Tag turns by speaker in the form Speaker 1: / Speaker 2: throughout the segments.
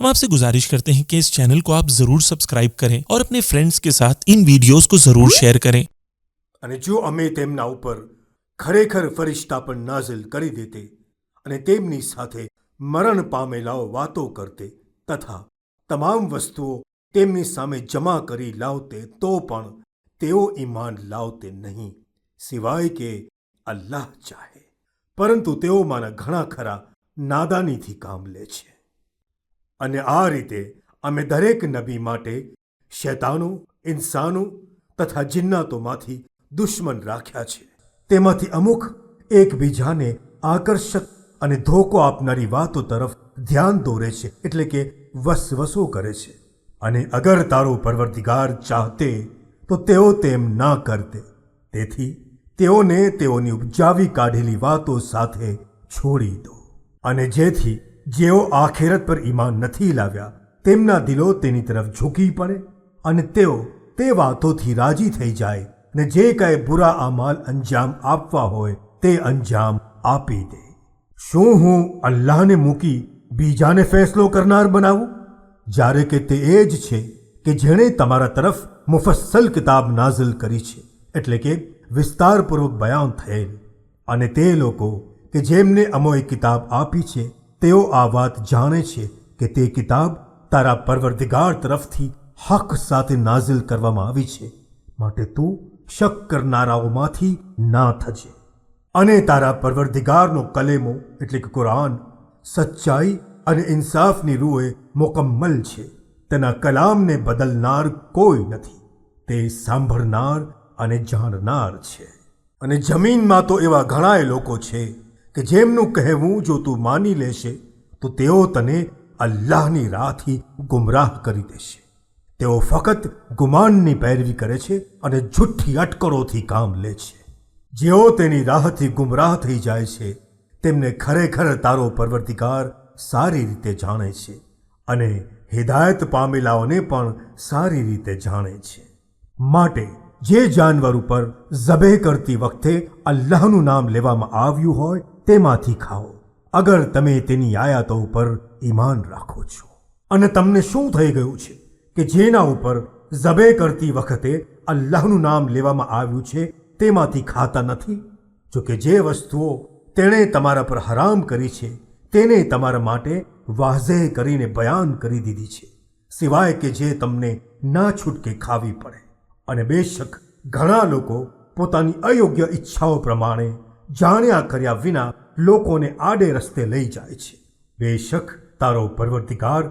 Speaker 1: हम आपसे गुजारिश करते हैं कि इस चैनल को आप जरूर सब्सक्राइब करें और अपने फ्रेंड्स के साथ इन वीडियोस को जरूर शेयर करें।
Speaker 2: અને જો અમે તેમના ઉપર ખરેખર ફરિશ્તા પણ નાઝિલ કરી દેતે અને તેમની સાથે મરણ પામેલાઓ વાતો કરતે તથા તમામ વસ્તુઓ તેમની સામે જમા કરી લાવતે તો પણ તેઓ ઈમાન લાવતે નહીં, સિવાય કે અલ્લાહ ચાહે. પરંતુ તેઓમાંના ઘણા ખરા નાદાનીથી કામ લે છે. અને આ રીતે અમે દરેક નબી માટે શૈતાનો, ઇન્સાનો તથા જિન્નાતોમાંથી દુશ્મન રાખ્યા છે. તેમાંથી અમુક એકબીજાને આકર્ષક અને ધોકો આપનારી વાતો તરફ ધ્યાન દોરે છે, એટલે કે વસવસો કરે છે. અને અગર તારો પરવરદિગાર ચાહતે તો તેઓ તેમ ના કરતે. તેથી તેઓને તેઓની ઉપજાવી કાઢેલી વાતો સાથે છોડી દો. અને જેથી જેઓ આખેરત પર ઈમાન નથી લાવ્યા તેમના દિલો તેની તરફ ઝૂકી પડે અને તેઓ તે વાતોથી રાજી થઈ જાય ને જે કાંઈ બુરા અમાલ અંજામ આપવા હોય તે અંજામ આપી દે. શું હું અલ્લાહને મૂકી બીજાને ફેસલો કરનાર બનાવું, જ્યારે કે તે એ જ છે કે જેણે તમારા તરફ મુફસ્સલ કિતાબ નાઝિલ કરી છે, એટલે કે વિસ્તારપૂર્વક બયાન થયેલ. અને તે લોકો કે જેમને અમોએ કિતાબ આપી છે તેઓ આ વાત જાણે છે કે તે કિતાબ તારા પરવરદિગાર તરફથી હક સાથે નાઝિલ કરવામાં આવી છે, માટે તું શક કરનારાઓમાંથી ના થજે. અને તારા પરવરદિગારનો કલેમો એટલે કે કુરાન સચ્ચાઈ અને ઇન્સાફની રૂએ મુકમ્મલ છે. તેના કલામને બદલનાર કોઈ નથી. તે સાંભળનાર અને જાણનાર છે. અને જમીનમાં તો એવા ઘણાય લોકો છે કે જેમનું કહેવું જો તું માની લેશે તો તેઓ તને અલ્લાહની રાહથી ગુમરાહ કરી દેશે. તેઓ ફક્ત ગુમાનની પેરવી કરે છે અને જુઠ્ઠી અટકળોથી કામ લે છે. જેઓ તેની રાહથી ગુમરાહ થઈ જાય છે તેમને ખરેખર તારો પરવરદિગાર સારી રીતે જાણે છે અને હિદાયત પામેલાઓને પણ સારી રીતે જાણે છે. માટે જે જાનવર ઉપર ઝબે કરતી વખતે અલ્લાહનું નામ લેવામાં આવ્યું હોય તેમાંથી ખાઓ, અગર તમે તેની આયાતો ઉપર ઈમાન રાખો છો. અને તમને શું થઈ ગયું છે કે જેના ઉપર ઝબે કરતી વખતે અલ્લાહનું નામ લેવામાં આવ્યું છે તેમાંથી ખાતા નથી? જો કે જે વસ્તુઓ તેણે તમારા પર હરામ કરી છે તેને તમારા માટે વાઝેહ કરીને બયાન કરી દીધી છે, સિવાય કે જે તમને ના છૂટકે ખાવી પડે. અને બેશક ઘણા લોકો પોતાની અયોગ્ય ઈચ્છાઓ પ્રમાણે જાણ્યા કર્યા વિના લોકોને આડે રસ્તે લઈ જાય છે. બેશક તારો પરવરદિગાર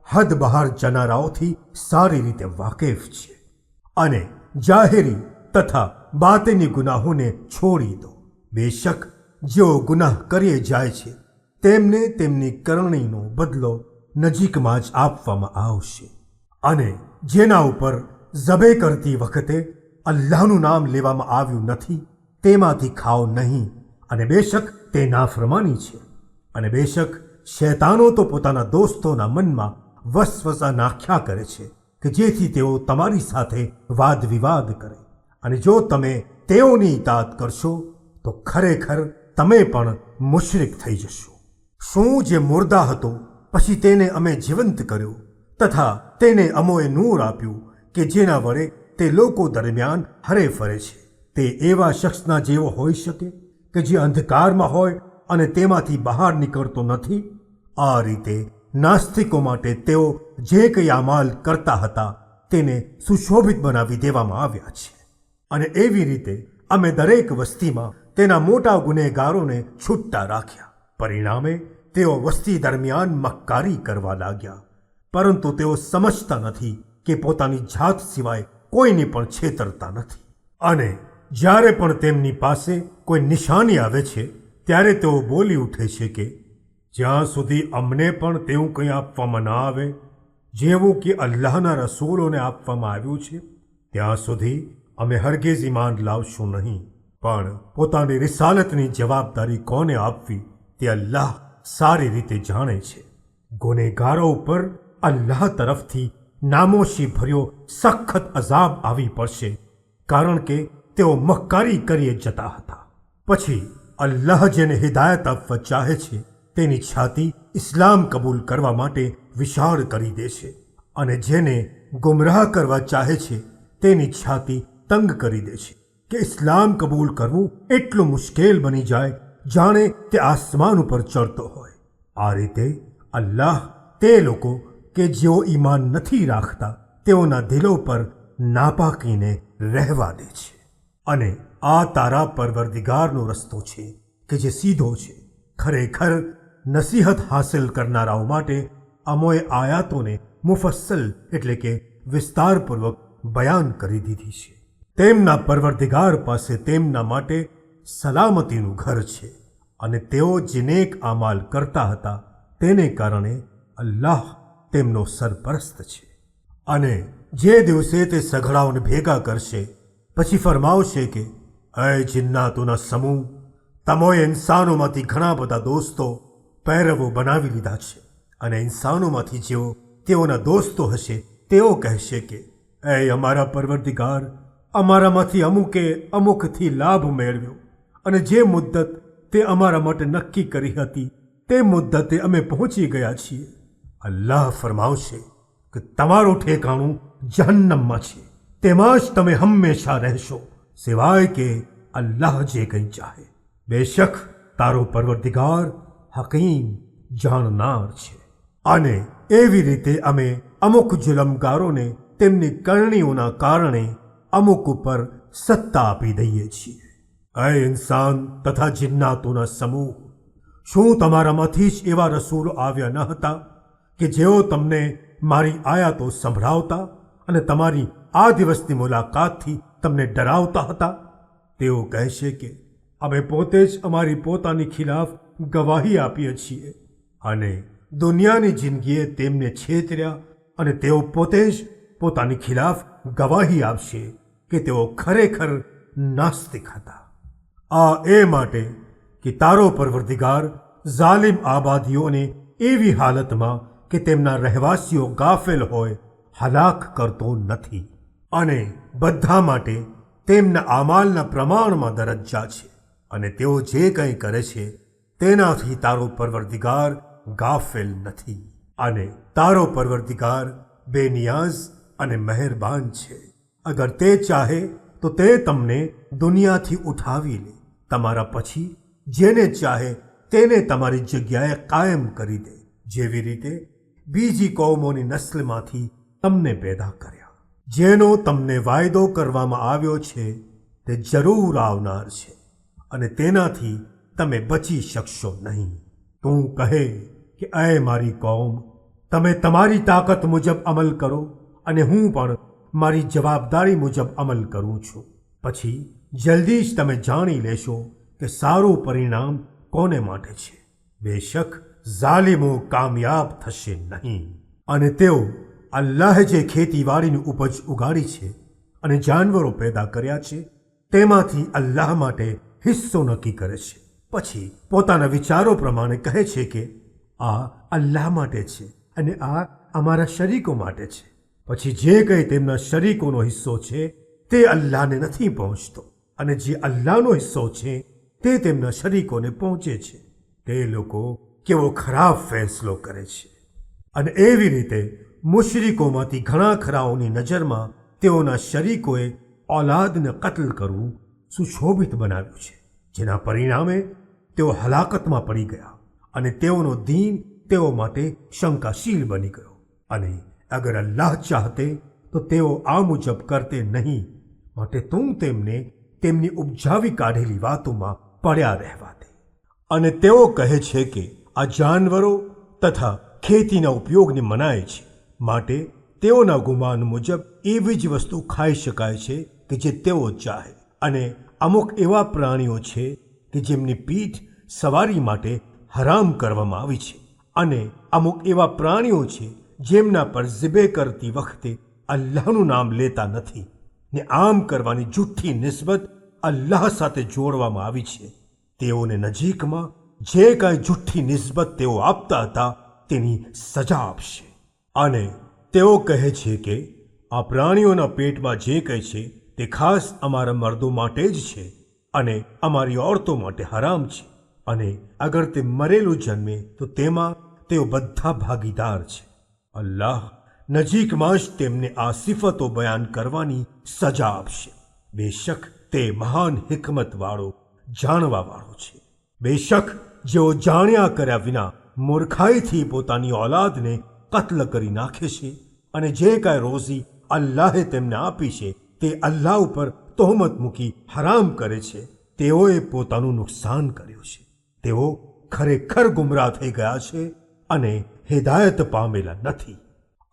Speaker 2: હદ બહાર જનારાઓથી સારી રીતે વાકેફ છે. અને જાહેરી તથા બાતિની ગુનાહોને છોડી દો. બેશક જેઓ ગુનાહ કરીએ જાય છે તેમને તેમની કરણીનો બદલો નજીકમાં જ આપવામાં આવશે. અને જેના ઉપર ઝબે કરતી વખતે અલ્લાહનું નામ લેવામાં આવ્યું નથી તેમાંથી ખાઓ નહીં. અને બેશક તે નાફરમાની છે. અને બેશક શૈતાનો તો પોતાના દોસ્તોના મનમાં વસવસા નાખ્યા કરે છે કે જેથી તેઓ તમારી સાથે વાદ વિવાદ કરે. અને જો તમે તેઓની ઇતાત કરશો તો ખરેખર તમે પણ મુશરિક થઈ જશો. શું જે મુર્દા હતો પછી તેને અમે જીવંત કર્યો તથા તેને અમોએ નૂર આપ્યું કે જેના વડે તે લોકો દરમિયાન હરે ફરે છે, તે એવા શખ્સના જેવો હોઈ શકે કે જે અંધકારમાં હોય અને તેમાંથી બહાર નીકળતો નથી? આ રીતે નાસ્તિકો માટે તેઓ જે કંઈ અમાલ કરતા હતા તેને સુશોભિત બનાવી દેવામાં આવ્યા છે. અને એવી રીતે અમે દરેક વસ્તીમાં તેના મોટા ગુનેગારોને છૂટતા રાખ્યા. પરિણામે તેઓ વસ્તી દરમિયાન મક્કારી કરવા લાગ્યા, પરંતુ તેઓ સમજતા નથી કે પોતાની જાત સિવાય કોઈને પણ છેતરતા નથી. અને જ્યારે પણ તેમની પાસે કોઈ નિશાની આવે છે ત્યારે તેઓ બોલી ઉઠે છે કે જ્યાં સુધી અમને પણ તેવું કંઈ આપવામાં ના આવે જેવું કે અલ્લાહના રસૂલોને આપવામાં આવ્યું છે ત્યાં સુધી અમે હરગિઝ ઈમાન લાવશું નહીં. પણ પોતાની રિસાલતની જવાબદારી કોને આપવી તે અલ્લાહ સારી રીતે જાણે છે. ગુનેગારો ઉપર અલ્લાહ તરફથી નામોશી ભર્યો સખત અઝાબ આવી પડશે, કારણ કે તેઓ મક્કારી કરીએ જતા હતા. પછી અલ્લાહ જેને હિદાયત આપવા ચાહે છે તેની છાતી ઇસ્લામ કબૂલ કરવા માટે વિશાળ કરી દે છે અને જેને ગુમરાહ કરવા ચાહે છે તેની છાતી તંગ કરી દે છે કે ઇસ્લામ કબૂલ કરવું એટલું મુશ્કેલ બની જાય જાણે તે આસમાન ઉપર ચડતો હોય. આ રીતે અલ્લાહ તે લોકો કે જેઓ ઈમાન નથી રાખતા તેઓના દિલો પર નાપાકીને રહેવા દે છે. અને આ તારા પરવરદિગારનો રસ્તો છે કે જે સીધો છે. ખરેખર નસીહત હાંસલ કરનારાઓ માટે અમોએ આયાતોને મુફસ્સલ એટલે કે વિસ્તારપૂર્વક બયાન કરી દીધી છે. તેમના પરવરદિગાર પાસે તેમના માટે સલામતીનું ઘર છે અને તેઓ જે નેક આમાલ કરતા હતા તેને કારણે અલ્લાહ તેમનો સરપરસ્ત છે. અને જે દિવસે તે સઘળાઓને ભેગા કરશે પછી ફરમાવશે કે અય જિન્નાતોના સમૂહ, તમોએ ઇન્સાનોમાંથી ઘણા બધા દોસ્તો પહેરવો બનાવી લીધા છે અને ઇન્સાનોમાંથી જેઓ તેઓના દોસ્તો હશે તેઓ કહેશે કે અય અમારા પરવરદિગાર, અમારામાંથી અમુકે અમુકથી લાભ મેળવ્યો અને જે મુદ્દત તે અમારા માટે નક્કી કરી હતી તે મુદ્દતે અમે પહોંચી ગયા છીએ. અલ્લાહ ફરમાવશે કે તમારું ઠેકાણું જહન્નમમાં છે, તેમાં જ તમે હંમેશા રહેશો સિવાય કે અલ્લાહ જે કંઈ ચાહે. બેશક તારો પરવરદિગાર હકીમ જાણનાર છે. અને એવી રીતે અમે અમુક જુલમગારોને તેમની કરણીઓના કારણે અમુક ઉપર સત્તા આપી દઈએ છીએ. અય ઇન્સાન તથા જિન્નાતોના સમૂહ, શું તમારામાંથી જ એવા રસૂલ આવ્યા ન હતા કે જેઓ તમને મારી આયાતો સંભળાવતા અને તમારી આ દિવસની મુલાકાતથી તમને ડરાવતા હતા? તેઓ કહેશે કે અમે પોતે જ અમારી પોતાની ખિલાફ ગવાહી આપીએ છીએ અને દુનિયાની જિંદગીએ તેમને છેતર્યા અને તેઓ પોતે જ પોતાની ખિલાફ ગવાહી આપશે કે તેઓ ખરેખર નાસ્તિક હતા. આ એ માટે કે તારો પરવરદિગાર ઝાલિમ આબાદીઓને એવી હાલતમાં કે તેમના રહેવાસીઓ ગાફેલ હોય હલાક કરતો નથી. અને બધા માટે તેમના આમાલના પ્રમાણમાં દરજ્જા છે અને તેઓ જે કંઈ કરે છે તેનાથી તારો પરવરદિગાર ગાફેલ નથી. અને તારો પરવરદિગાર બેનિયાઝ અને મહેરબાન છે. અગર તે ચાહે તો તે તમને દુનિયાથી ઉઠાવી લે, તમારા પછી જેને ચાહે તેને તમારી જગ્યાએ કાયમ કરી દે, જેવી રીતે બીજી કૌમોની નસ્લમાંથી તમને પેદા કર્યા. જેનો તમને વાયદો કરવામાં આવ્યો છે તે જરૂર આવનાર છે અને તેનાથી તમે બચી શકશો નહીં. તું કહે કે અય મારી કૌમ, તમે તમારી તાકાત મુજબ અમલ કરો અને હું પણ મારી જવાબદારી મુજબ અમલ કરું છું. પછી જલ્દી જ તમે જાણી લેશો કે સારું પરિણામ કોને માટે છે. બેશક ઝાલિમો કામયાબ થશે નહીં. અને તેઓ અલ્લાહે જે ખેતીવાડીની ઉપજ ઉગાડી છે અને જાનવરો પેદા કર્યા છે તેમાંથી અલ્લાહ માટે હિસ્સો નક્કી કરે છે. પછી પોતાના વિચારો પ્રમાણે કહે છે કે આ અલ્લાહ માટે છે અને આ અમારા શરીકો માટે છે. પછી જે કંઈ તેમના શરીકોનો હિસ્સો છે તે અલ્લાહને નથી પહોંચતો અને જે અલ્લાહનો હિસ્સો છે તે તેમના શરીકોને પહોંચે છે. તે લોકો કેવો ખરાબ ફેંસલો કરે છે. અને એવી રીતે મુશરિકોમાંથી ઘણા ખરાઓની નજરમાં તેઓના શરીકોએ ઔલાદને કત્લ કરવું સુશોભિત બનાવ્યું છે, જેના પરિણામે તેઓ હલાકતમાં પડી ગયા અને તેઓનો દીન તેઓ માટે શંકાશીલ બની ગયો. અને અગર અલ્લાહ ચાહતે તો તેઓ આ મુજબ કરતે નહીં, માટે તું તેમને તેમની ઉપજાવી કાઢેલી વાતોમાં પડ્યા રહેવા દે. અને તેઓ કહે છે કે આ જાનવરો તથા ખેતીના ઉપયોગની મનાય છે, માટે તેઓના ગુમાન મુજબ એવી જ વસ્તુ ખાઈ શકાય છે કે જે તેઓ ચાહે. અને અમુક એવા પ્રાણીઓ છે કે જેમની પીઠ સવારી માટે હરામ કરવામાં આવી છે અને અમુક એવા પ્રાણીઓ છે જેમના પર ઝિબે કરતી વખતે અલ્લાહનું નામ લેતા નથી ને આમ કરવાની જુઠ્ઠી નિસ્બત અલ્લાહ સાથે જોડવામાં આવી છે. તેઓને નજીકમાં જે કાંઈ જુઠ્ઠી નિસ્બત તેઓ આપતા હતા તેની સજા આપશે. અને તેઓ કહે છે કે આ પ્રાણીઓના પેટમાં જે કંઈ છે તે ખાસ અમારા મર્દો માટે જ છે અને અમારી ઓરતો માટે હરામ છે. અને અગર તે મરેલું જન્મે તો તેમાં તેઓ બધા ભાગીદાર છે. અલ્લાહ નજીકમાં જ તેમને આ સિફતો બયાન કરવાની સજા આપશે. બેશક તે મહાન હિકમતવાળો, જાણવાવાળો છે. બેશક જેઓ જાણ્યા કર્યા વિના મૂર્ખાઈથી પોતાની ઔલાદને કત્લ કરી નાખે છે અને જે કાંઈ રોઝી અલ્લાહે તેમને આપી છે તે અલ્લાહ ઉપર તહોમત મૂકી હરામ કરે છે, તેઓએ પોતાનું નુકસાન કર્યું છે. તેઓ ખરેખર ગુમરાહ થઈ ગયા છે અને હિદાયત પામેલા નથી.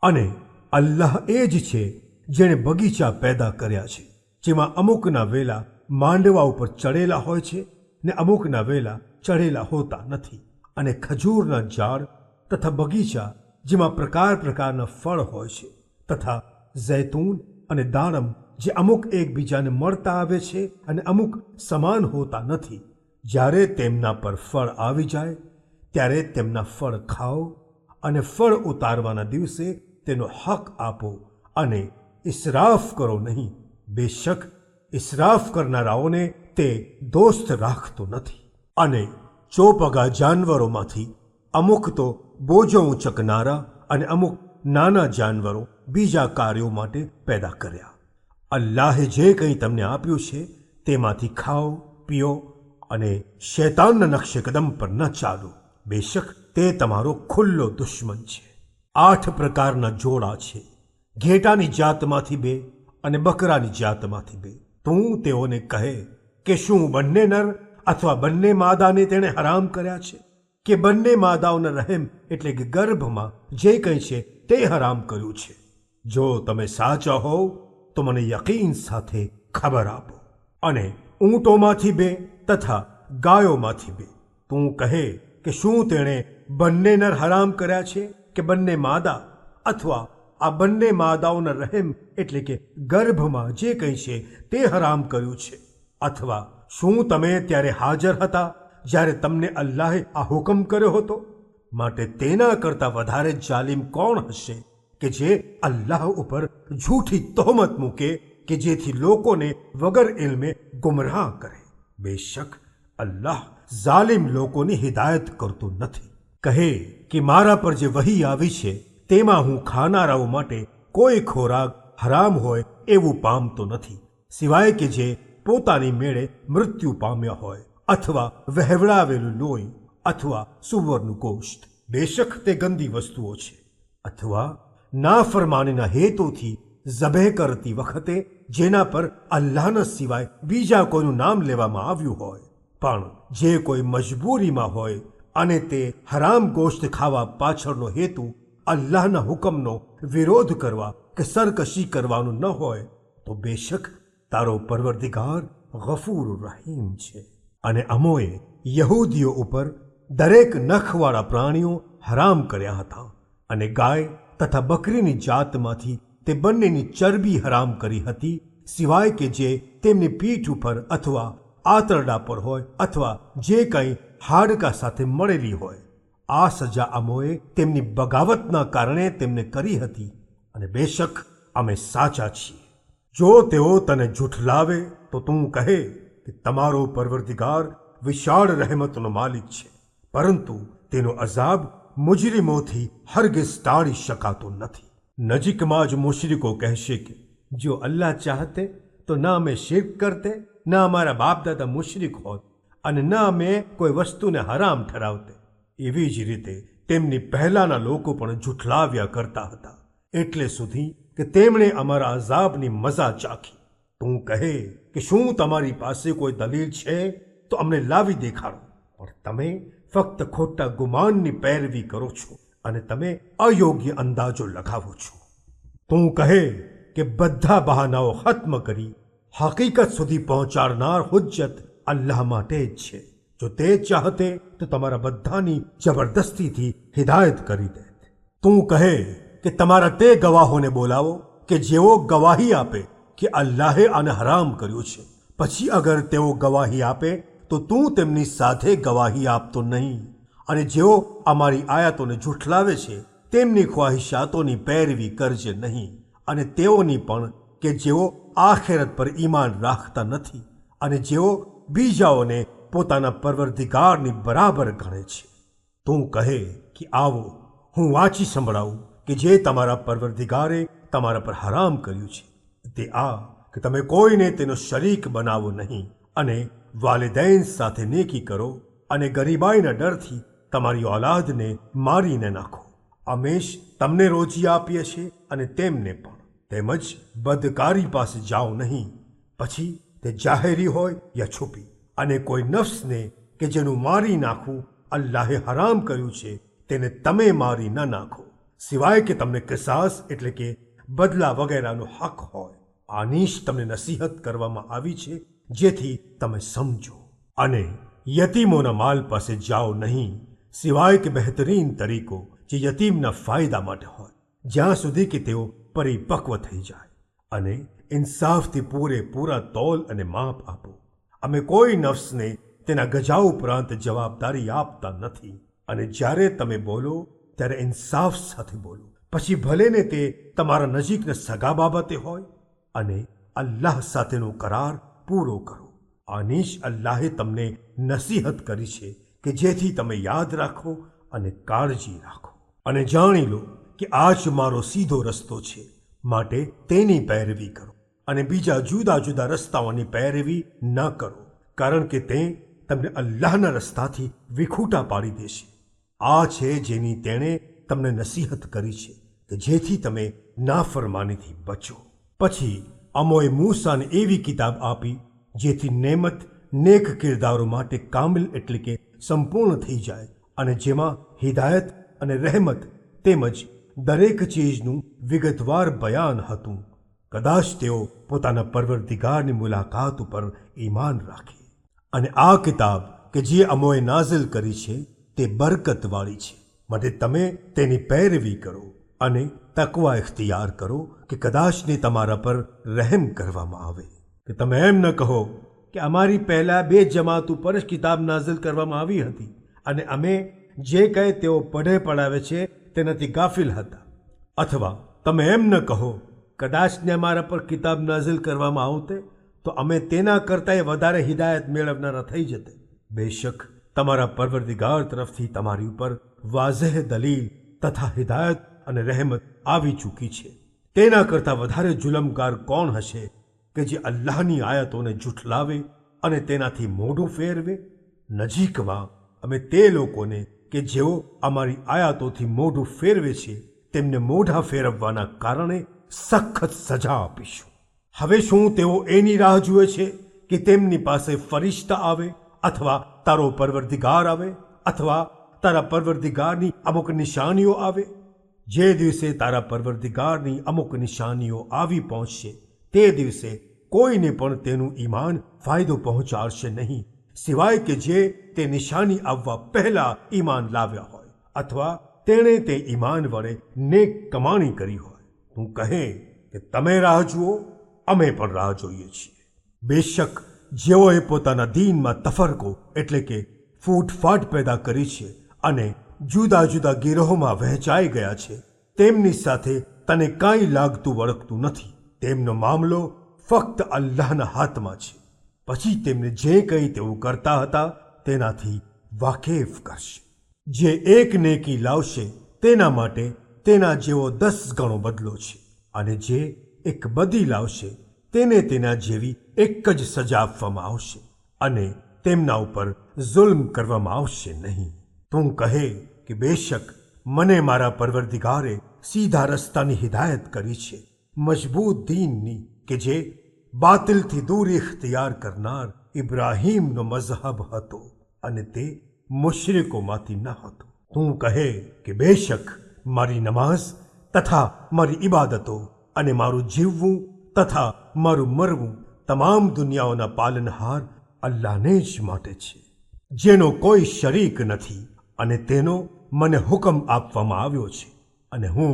Speaker 2: અને અલ્લાહ એ જ છે જેણે બગીચા પેદા કર્યા છે, જેમાં અમુકના વેલા માંડવા ઉપર ચડેલા હોય છે ને અમુકના વેલા ચડેલા હોતા નથી, અને ખજૂરના ઝાડ તથા બગીચા જેમાં પ્રકાર પ્રકારના ફળ હોય છે, તથા ઝૈતૂન અને દાડમ જે અમુક એકબીજાને મળતા આવે છે અને અમુક સમાન હોતા નથી. જ્યારે તેમના પર ફળ આવી જાય ત્યારે તેમના ફળ ખાઓ અને ફળ ઉતારવાના દિવસે તેનો હક આપો અને ઇસરાફ કરો નહીં. બેશક ઇસરાફ કરનારાઓને તે દોસ્ત રાખતો નથી. અને ચોપગા જાનવરોમાંથી અમુક તો બોજો ઉંચકનારા અને અમુક નાના જાનવરો બીજા કાર્યો માટે પેદા કર્યા. અલ્લાહે જે કંઈ તમને આપ્યું છે તેમાંથી ખાઓ, પીઓ અને શૈતાનના નકશે કદમ પર ન ચાલો. બેશક તે તમારો ખુલ્લો દુશ્મન છે. 8 પ્રકારના જોડા છે, ઘેટાની જાતમાંથી 2 અને બકરાની જાતમાંથી 2. તું તેઓને કહે કે શું બંને નર અથવા બંને માદાને તેણે હરામ કર્યા છે, કે બંને માદાઓના રહેમ એટલે કે ગર્ભમાં જે કંઈ છે તે હરામ કર્યું છે? જો તમે સાચા હોવ તો મને યકીન સાથે ખબર આપો. અને ઊંટોમાંથી 2 તથા ગાયોમાંથી 2. તું કહે કે શું તેણે બંને નર હરામ કર્યા છે કે બંને માદા, અથવા આ બંને માદાઓના રહેમ એટલે કે ગર્ભમાં જે કંઈ છે તે હરામ કર્યું છે? અથવા શું તમે ત્યારે હાજર હતા જ્યારે તમને અલ્લાહે આ હુકમ કર્યો હતો? માટે તેના કરતાં વધારે જાલિમ કોણ હશે કે જે અલ્લાહ ઉપર જૂઠી તહોમત મૂકે કે જેથી લોકોને વગર ઇલ્મે ગુમરાહ કરે. બેશક અલ્લાહ જાલિમ લોકોની હિદાયત કરતો નથી. કહે કે મારા પર જે વહી આવી છે તેમાં હું ખાનારાઓ માટે કોઈ ખોરાક હરામ હોય એવું પામતો નથી, સિવાય કે જે પોતાની મેળે મૃત્યુ પામ્યા હોય, અથવા વહેવડાવેલું લોહી, અથવા સુવરનું ગોશ્ત. બેશક તે ગંદી વસ્તુઓ છે. અથવા નાફરમાનીના હેતુથી ઝબહ કરતી વખતે જેના પર અલ્લાહના સિવાય બીજા કોઈનું નામ લેવામાં આવ્યું હોય, પણ જે કોઈ મજબૂરીમાં હોય અને તે હરામ ગોશ્ત ખાવા પાછળનો હેતુ અલ્લાહના હુકમનો વિરોધ કરવા કે સરકશી કરવાનું ન હોય, તો બેશક તારો પરવરદિગાર ગફૂર રહીમ છે. અને અમોએ યહૂદીઓ ઉપર દરેક નખવાળા પ્રાણીઓ હરામ કર્યા હતા, અને ગાય તથા બકરીની જાતમાંથી તે બંનેની ચરબી હરામ કરી હતી, સિવાય કે જે તેમની પીઠ ઉપર અથવા આંતરડા પર હોય અથવા જે કંઈ હાડકા સાથે મળેલી હોય. આ સજા અમોએ તેમની બગાવતના કારણે તેમને કરી હતી, અને બેશક અમે સાચા છીએ. જો તેઓ તને જૂઠલાવે તો તું કહે કે તમારો પરવરદિગાર વિશાળ રહેમતનો માલિક છે, પરંતુ તેનો અઝાબ મુજરિમોથી હરગિઝ ટાળી શકાતો નથી. નજીકમાં જ મુશરિકો કહેશે કે જો અલ્લાહ ચાહતે તો ના અમે શિર્ક કરતે, ના અમારા બાપ દાદા મુશરિક હોત, અને ના અમે કોઈ વસ્તુને હરામ ઠરાવતે. એવી જ રીતે તેમની પહેલાના લોકો પણ જૂઠલાવ્યા કરતા હતા, એટલે સુધી કે તેમણે અમારા અઝાબની મજા ચાખી. તું કહે કે શું તમારી પાસે કોઈ દલીલ છે તો અમને લાવી દેખાડો, પણ તમે ફક્ત ખોટા ગુમાનની પેરવી કરો છો અને તમે અયોગ્ય અંદાજો લગાવો છો. તું કહે કે બધા બહાનાઓ ખત્મ કરી હકીકત સુધી પહોંચાડનાર હુજ્જત અલ્લાહ માટે જ છે. જો તે ચાહતે તો તમારા બધાની જબરદસ્તીથી હિદાયત કરી દે. તું કહે કે તમારા તે ગવાહોને બોલાવો કે જેઓ ગવાહી આપે કે અલ્લાહે આને હરામ કર્યું છે. પછી અગર તેઓ ગવાહી આપે તો તું તેમની સાથે ગવાહી આપતો નહીં, અને જેઓ અમારી આયાતોને જૂઠલાવે છે તેમની ખ્વાહિશાતોની પેરવી કરજે નહીં, અને તેઓની પણ કે જેઓ આખેરત પર ઈમાન રાખતા નથી અને જેઓ બીજાઓને પોતાના પરવરદિગારની બરાબર ગણે છે. તું કહે કે આવો હું વાંચી સંભળાવું કે જે તમારા પરવરદિગારે તમારા પર હરામ કર્યું છે તે આ કે તમે કોઈને તેનો શરીક બનાવો નહીં, અને વાલિદૈન સાથે નેકી કરો, અને ગરીબાઈના ડરથી તમારી ઔલાદને મારી ન નાખો. અમે જ તમને રોજી આપીએ છીએ અને તેમને પણ. તેમજ બદકારી પાસે જાઓ નહીં, પછી તે જાહેરી હોય યા છુપી. અને કોઈ નફ્સને કે જેનું મારી નાખવું અલ્લાહે હરામ કર્યું છે તેને તમે મારી ન નાખો, સિવાય કે તમને કિસાસ એટલે કે બદલા વગેરેનો હક હોય. આની જ તમને નસીહત કરવામાં આવી છે જેથી તમે સમજો. અને યતીમોના માલ પાસે જાઓ નહીં, સિવાય કે બહેતરીન તરીકો જે યતીમના ફાયદા માટે હોય, જ્યાં સુધી કે તેઓ પરિપક્વ થઈ જાય. અને ઇન્સાફથી પૂરેપૂરા તોલ અને માપ આપો. અમે કોઈ નફ્સને તેના ગજા ઉપરાંત જવાબદારી આપતા નથી. અને જ્યારે તમે બોલો ત્યારે ઇન્સાફ સાથે બોલો, પછી ભલે ને તે તમારા નજીકના સગા બાબતે હોય. અને અલ્લાહ સાથેનો કરાર પૂરો કરો. આની જ અલ્લાહે તમને નસીહત કરી છે કે જેથી તમે યાદ રાખો અને કાળજી રાખો. અને જાણી લો કે આ જ મારો સીધો રસ્તો છે, માટે તેની પેરવી કરો, અને બીજા જુદા જુદા રસ્તાઓની પેરવી ન કરો, કારણ કે તે તમને અલ્લાહના રસ્તાથી વિખૂટા પાડી દેશે. આ છે જેની તેણે તમને નસીહત કરી છે કે જેથી તમે નાફરમાનીથી બચો. પછી અમોએ મૂસાને એવી કિતાબ આપી જેથી નેમત નેક કિરદારો માટે કામિલ એટલે કે સંપૂર્ણ થઈ જાય, અને જેમાં હિદાયત અને રહેમત તેમજ દરેક ચીજનું વિગતવાર બયાન હતું. કદાચ તેઓ પોતાના પરવરદિગારની મુલાકાત ઉપર ઈમાન રાખે. અને આ કિતાબ કે જે અમોએ નાઝિલ કરી છે તે બરકતવાળી છે, માટે તમે તેની પેરવી કરો અને તકવા ઇખ્તિયાર કરો કે કદાચને તમારા પર રહેમ કરવામાં આવે. કે તમે એમ ન કહો કે અમારી પહેલા 2 જમાત ઉપર જ કિતાબ નાઝિલ કરવામાં આવી હતી અને અમે જે કંઈ તેઓ પઢે પડાવે છે તેનાથી ગાફિલ હતા. અથવા તમે એમ ન કહો કદાચને અમારા પર કિતાબ નાઝિલ કરવામાં આવતે તો અમે તેના કરતાંય વધારે હિદાયત મેળવનારા થઈ જતે. બેશક તમારા પરવરદિગાર તરફથી તમારી ઉપર વાઝેહ દલીલ તથા હિદાયત અને રહેમત આવી ચૂકી છે. તેના કરતાં વધારે જુલમગાર કોણ હશે કે જે અલ્લાહની આયતોને જૂઠલાવે અને તેનાથી મોઢું ફેરવે? નજીકમાં અમે તે લોકોને કે જેઓ અમારી આયાતોથી મોઢું ફેરવે છે તેમને મોઢા ફેરવવાના કારણે સખત સજા આપીશું. હવે શું તેઓ એની રાહ જુએ છે કે તેમની પાસે ફરિશ્તા આવે, અથવા તારો પરવરદિગાર આવે, અથવા તારા પરવરદિગારની અમુક નિશાનીઓ આવે? જે દિવસે તારા પરવરદિગારની અમુક નિશાનીઓ આવી પહોંચશે તે દિવસે કોઈને પણ તેનું ઈમાન ફાયદો પહોંચાડશે નહીં, સિવાય કે જે તે નિશાની આવવા પહેલા ઈમાન લાવ્યા હોય, અથવા તેણે તે ઈમાન વડે નેક કમાણી કરી હોય. તું કહે કે તમે રાહ જુઓ, અમે પણ રાહ જોઈએ છીએ. બેશક જેઓએ પોતાના દીનમાં તફરકો એટલે કે ફૂટફાટ પેદા કરી છે અને જુદા જુદા ગીરોહમાં વહેંચાઈ ગયા છે, તેમની સાથે તને કાંઈ લાગતું વળગતું નથી. તેમનો મામલો ફક્ત અલ્લાહના હાથમાં છે. પછી તેમને જે કંઈ તેઓ કરતા હતા તેનાથી વાકેફ કરશે. જે એક નેકી લાવશે તેના માટે તેના જેવો 10 ગણો બદલો છે, અને જે એક બદી લાવશે તેને તેના જેવી એક જ સજા આપવામાં આવશે, અને તેમના ઉપર જુલ્મ કરવામાં આવશે નહીં. તું કહે કે બેશક મને મારા પરવરદિગારે સીધા રસ્તાની હિદાયત કરી છે, મજબૂત દીનની, કે જે બાતિલથી દૂરી ઇખ્તિયાર કરનાર ઇબ્રાહીમનો મઝહબ હતો, અને તે મુશરિકોમાંથી ન હતો. તું કહે કે બેશક મારી નમાઝ તથા મારી ઇબાદતો અને મારું જીવવું તથા મારું મરવું તમામ દુનિયાઓના પાલનહાર અલ્લાહને જ માટે છે, જેનો કોઈ શરીક નથી, અને તેનો મને હુકમ આપવામાં આવ્યો છે, અને હું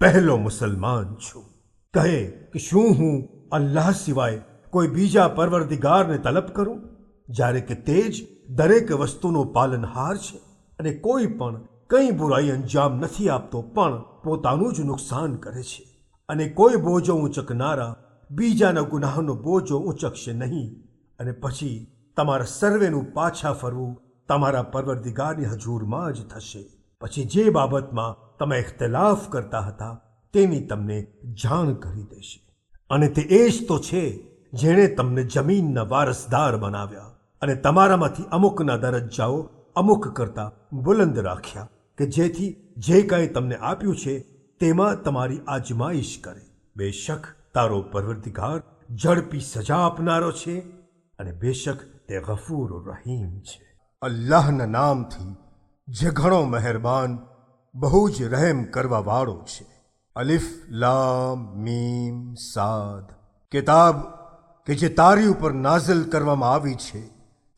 Speaker 2: પહેલો મુસલમાન છું. કહે કે શું હું અલ્લાહ સિવાય કોઈ બીજા પરવરદિગારને તલબ કરું, જ્યારે કે તે જ દરેક વસ્તુનો પાલનહાર છે, અને કોઈ પણ કંઈ બુરાઈ અંજામ નથી આપતો પણ પોતાનું જ નુકસાન કરે છે, અને કોઈ બોજો ઊંચકનારા બીજાના ગુનાહનો બોજો ઊંચકશે નહીં. અને પછી તમારા સર્વેનું પાછા ફરવું તમારા પરવરદિગારની હજૂરમાં જ થશે. પછી જે બાબતમાં તમે ઇખ્તિલાફ કરતા હતા તેની તમને જાણ કરી દેશે. અને તે એ જ તો છે જેણે તમને જમીનના વારસદાર બનાવ્યા અને તમારામાંથી અમુકના દરજ્જાઓ અમુક કરતા બુલંદ રાખ્યા કે જેથી જે કાંઈ તમને આપ્યું છે તેમાં તમારી આજમાઈશ કરે. બેશક તારો પરવરદિગાર ઝડપી સજા આપનારો છે અને બેશક તે ગફૂર રહીમ છે. અલ્લાહના નામથી જે ઘણો મહેરબાન બહુ જ રહેમ કરવા વાળો છે. અલિફ લામ મીમ સાદ. કિતાબ કે જે તારી ઉપર નાઝિલ કરવામાં આવી છે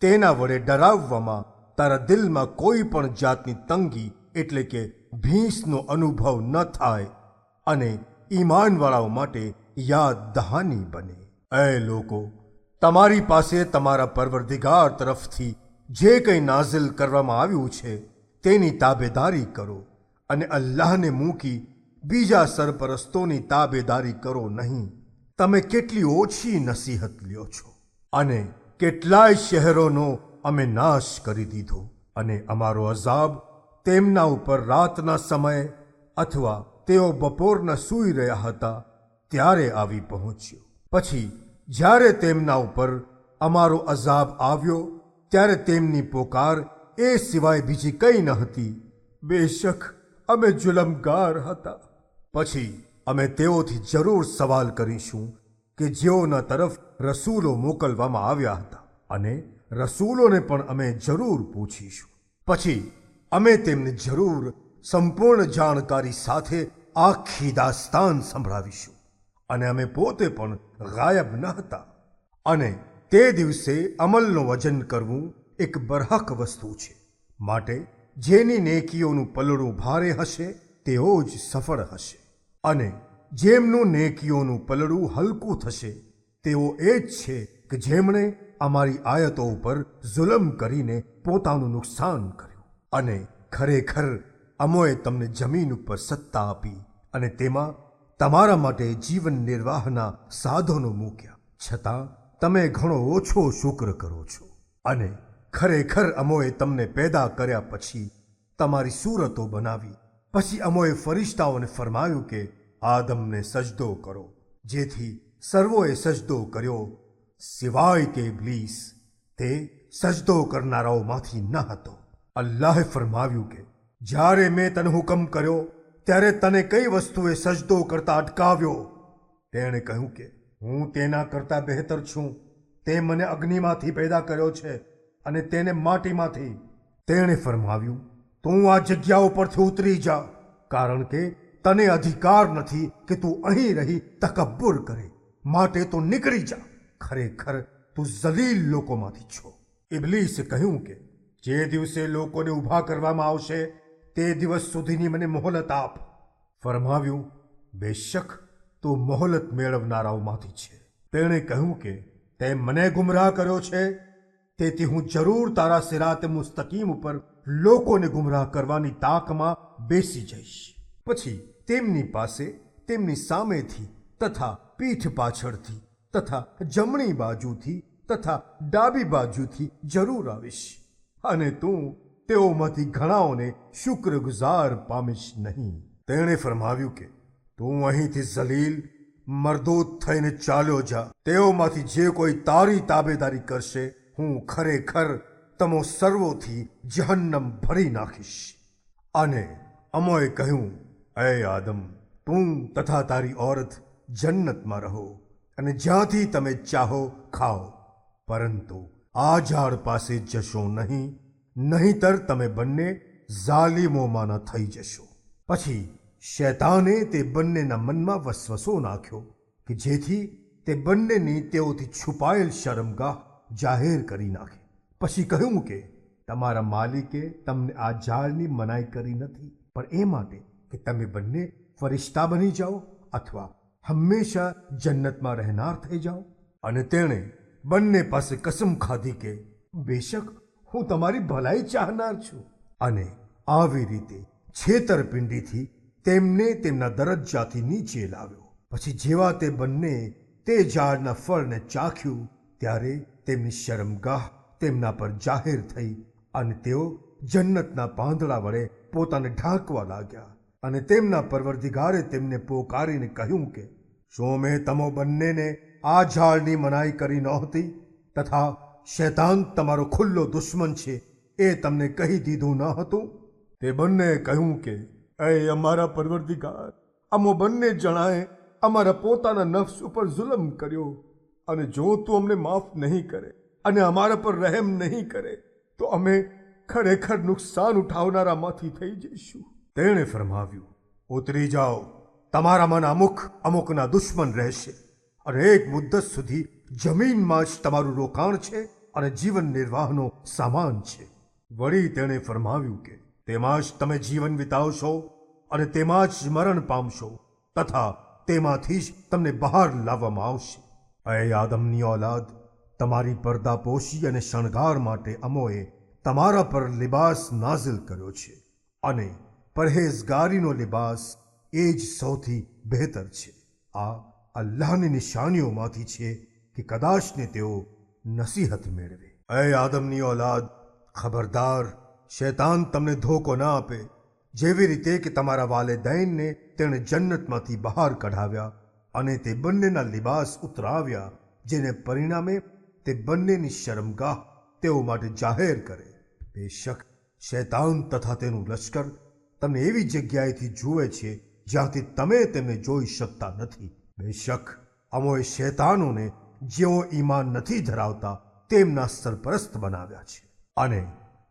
Speaker 2: તેના વડે ડરાવવામાં તારા દિલમાં કોઈ પણ જાતની તંગી એટલે કે ભીંસનો અનુભવ ન થાય અને ઈમાનવાળાઓ માટે યાદ દહાની બને. એ લોકો, તમારી પાસે તમારા પરવરદિગાર તરફથી જે કંઈ નાઝિલ કરવામાં આવ્યું છે તેની તાબેદારી કરો અને અલ્લાહને મૂકી બીજા સરપરસ્તોની તાબેદારી કરો નહીં. તમે કેટલી ઓછી નસીહત લ્યો છો. અને કેટલાય શહેરોનો અમે નાશ કરી દીધો અને અમારો અઝાબ તેમના ઉપર રાતના સમયે અથવા તેઓ બપોરના સૂઈ રહ્યા હતા ત્યારે આવી પહોંચ્યો. પછી જ્યારે તેમના ઉપર અમારો અઝાબ આવ્યો ત્યારે તેમની પોકાર એ સિવાય બીજી કંઈ ન હતી. બેશક અમે જુલમગાર હતા. પછી અમે તેઓથી જરૂર સવાલ કરીશું કે જેઓના તરફ રસૂલો મોકલવામાં આવ્યા હતા અને રસૂલોને પણ અમે જરૂર પૂછીશું. પછી અમે તેમને જરૂર સંપૂર્ણ જાણકારી સાથે આખી દાસ્તાન સંભળાવીશું. અને અમે પોતે પણ ગાયબ ન હતા. અને તે દિવસે અમલનો વજન કરવું એક બરહક વસ્તુ છે. માટે જેની નેકીઓનું પલડું ભારે હશે તેઓ જ સફળ હશે અને જેમનું નેકીઓનું પલડું હલકું થશે તેઓ એ જ છે કે જેમણે અમારી આયતો ઉપર જુલમ કરીને પોતાનું નુકસાન કર્યું. અને ખરેખર અમોએ તમને જમીન ઉપર સત્તા આપી અને તેમાં તમારા માટે જીવન નિર્વાહના સાધનો મૂક્યા, છતાં તમે ઘણો ઓછો શુક્ર કરો છો. અને ખરેખર અમોએ તમને પેદા કર્યા પછી તમારી સૂરતો બનાવી. પછી અમોએ ફરિશ્તાઓને ફરમાયું કે આદમને સજદો કરો, જેથી સર્વોએ સજદો કર્યો સિવાય કે ઇબ્લીસ, તે સજદો કરનારાઓમાંથી ન હતો. અલ્લાહે ફરમાવ્યું કે જ્યારે મેં તને હુકમ કર્યો ત્યારે તને કઈ વસ્તુએ સજદો કરતા અટકાવ્યો? તેણે કહ્યું કે હું તેના કરતા બહેતર છું. તે મને અગ્નિમાંથી પેદા કર્યો છે અને તેને માટીમાંથી. તેણે ફરમાવ્યું તું આ જગ્યા ઉપરથી ઉતરી જા, કારણ કે તને અધિકાર નથી કે તું અહીં રહી તકબ્બુર કરે, માટે તું નીકળી જા. ખરેખર તું જલીલ લોકોમાંથી છો. ઇબ્લીસે કહ્યું કે જે દિવસે લોકોને ઊભા કરવામાં આવશે તે દિવસ સુધીની મને મોહલત આપ. ફરમાવ્યું બેશક તું મોહલત મેળવનારાઓમાંથી છે. તેણે કહ્યું કે તે મને ગુમરાહ કર્યો છે, તેથી હું જરૂર તારા સિરાતે મુસ્તકીમ ઉપર લોકોને ગુમરાહ કરવાની તાકમાં બેસી જઈશ. પછી તેમની પાસે તેમની સામેથી તથા પીઠ પાછળથી તથા જમણી બાજુથી તથા ડાબી બાજુથી જરૂર આવીશ અને તું તેઓમાંથી ઘણાઓને શુક્રગુજાર પામીશ નહીં. તેણે ફરમાવ્યું કે તું અહીંથી જલીલ મરદૂત થઈને ચાલ્યો જા. તેઓમાંથી જે કોઈ તારી તાબેદારી કરશે હું ખરેખર તમો સર્વોથી જહન્નમ ભરી નાખીશ. અને અમોએ કહ્યું એ આદમ, તું તથા તારી ઓરત જન્નતમાં રહો અને જ્યાંથી તમે ચાહો ખાઓ, પરંતુ આ ઝાડ પાસે જશો નહીં, નહીંતર તમે બંને ઝાલિમોમાંના થઈ જશો. પછી શૈતાને તે બંનેના મનમાં વસવસો નાખ્યો કે જેથી તે બંનેની તેઓથી છુપાયેલ શરમગાહ જાહેર કરી નાખે. પછી કહ્યું કે તમારા માલિકે તમને આ ઝાડની મનાઈ કરી નથી, પણ એ માટે કે તમે બંને ફરિશ્તા બની જાઓ અથવા હંમેશા જન્નતમાં રહેનાર થઈ જાઓ. અને તેણે બંને પાસે કસમ ખાધી કે બેશક હું તમારી ભલાઈ ચાહનાર છું. અને આવી રીતે છેતરપિંડીથી તેમને તેમના દરજ્જાથી નીચે લાવ્યો. પછી જેવા તે બંને તે ઝાડના ફળને ચાખ્યું ત્યારે તેમની શરમગાહ તેમના પર જાહેર થઈ અને તેઓ જન્નતના પાંદડા વડે પોતાને ઢાંકવા લાગ્યા અને તેમના પરવરદિગારે તેમને પોકારીને કહ્યું કે શું મેં તમો બંનેને આ ઝાડની મનાઈ કરી નહોતી તથા શૈતાન તમારો ખુલ્લો દુશ્મન છે એ તમને કહી દીધું ન હતું? તે બંનેએ કહ્યું કે એ અમારા પરવરદિગાર, અમો બંને જણાએ અમારા પોતાના નફ્સ ઉપર જુલમ કર્યો, અને જો તું અમને માફ નહીં કરે અને અમારા પર રહેમ નહીં કરે તો અમે ખરેખર નુકસાન ઉઠાવનારામાંથી થઈ જઈશું. તેણે ફરમાવ્યું, ઉતરી જાઓ, તમારામાંના અમુકના દુશ્મન રહેશે, અને એક મુદ્દત સુધી જમીનમાં જ તમારું રોકાણ છે અને જીવન નિર્વાહનો સામાન છે. વળી તેણે ફરમાવ્યું કે તેમાં જ તમે જીવન વિતાવશો અને તેમાં જ મરણ પામશો તથા તેમાંથી જ તમને બહાર લાવવામાં આવશે. એ આદમની ઔલાદ, તમારી પડદાપોશી અને શણગાર માટે અમોએ તમારા પર લિબાસ નાઝિલ કર્યો છે, અને પરહેઝગારીનો લિબાસ એ જ સૌથી બહેતર છે. આ અલ્લાહની નિશાનીઓમાંથી છે કે કદાચને તેઓ નસીહત મેળવે. એ આદમની ઔલાદ, ખબરદાર, શૈતાન તમને ધોકો ના આપે, જેવી રીતે કે તમારા વાલિદૈનને તેણે જન્નતમાંથી બહાર કઢાવ્યા અને તે બંનેના લિબાસ ઉતરાવ્યા, જેને પરિણામે તે બંનેની શરમગાહ તેઓ માટે જાહેર કરે. બેશક શૈતાન તથા તેનું લશ્કર તમને એવી જગ્યાએથી જુએ છે જ્યાંથી તમે તેમને જોઈ શકતા નથી. બેશક અમોએ શૈતાનોને જેઓ ઈમાન નથી ધરાવતા તેમના સરપરસ્ત બનાવ્યા છે, અને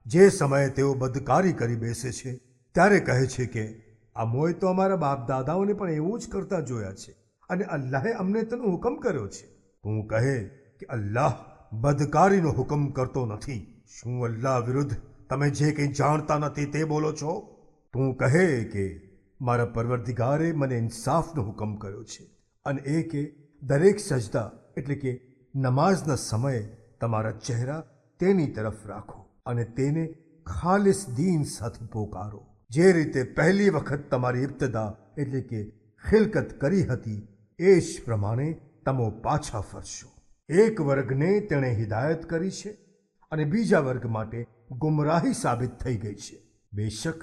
Speaker 2: જે સમયે તેઓ બદકારી કરી બેસે છે ત્યારે કહે છે કે અમોએ તો અમારા બાપ દાદાઓને પણ એવું જ કરતા જોયા છે અને અલ્લાહે અમને તેનો હુકમ કર્યો છે. તું કહે કે અલ્લાહ બદકારીનો હુકમ કરતો નથી. શું અલ્લાહ વિરુદ્ધ તમે જે કંઈ જાણતા નથી તે બોલો છો? તું કહે કે મારા પરવરદિગારે મને ઇન્સાફનો હુકમ કર્યો છે, અને એ કે દરેક સજદા એટલે કે નમાઝના સમયે તમારા ચહેરા તેની તરફ રાખો અને તેને ખાલિસ દીન સાથે પોકારો, જે રીતે પહેલી વખત તમારી ઇબ્તદા એટલે કે ખિલકત કરી હતી એ જ પ્રમાણે તમો પાછા ફરશો. એક વર્ગને તેણે હિદાયત કરી છે અને બીજા વર્ગ માટે ગુમરાહી સાબિત થઈ ગઈ છે. બેશક